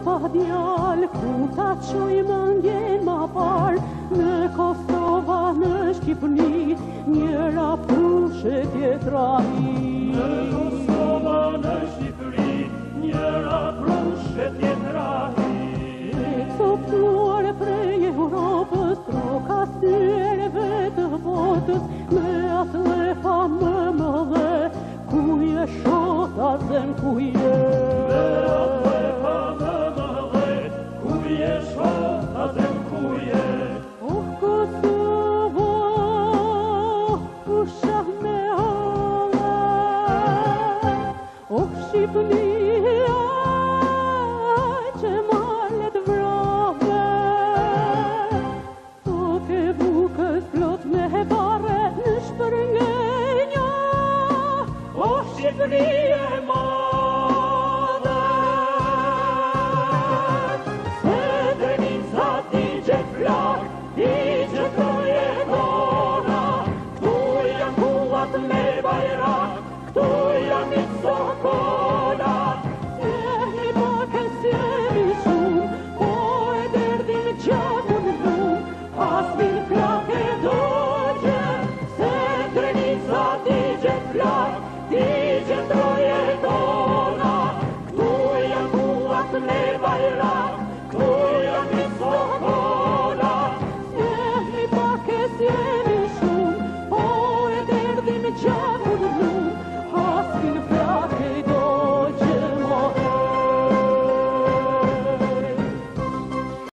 baba djal, ku ta qoj mëndjen ma par, në Kosova, në Shqipëni, njëra prushe tjetra hi. Në Kosova, në Shqipëri, njëra prushe tjetra hi. Coptuar prej Europës, troka styreve të botës, me atë dhe famë më dhe, ku je shota zem ku je. Me atë dhe famë më dhe, ku je shota zem ku je. Kosovo, usha me hale, Shqipënia, që malet vrave, toke bukës plot me bare në shpërngenja, Shqipëri e madhe. Srebrenica digje flak, digje troje dona, këtu janë kuat me bajrak, këtu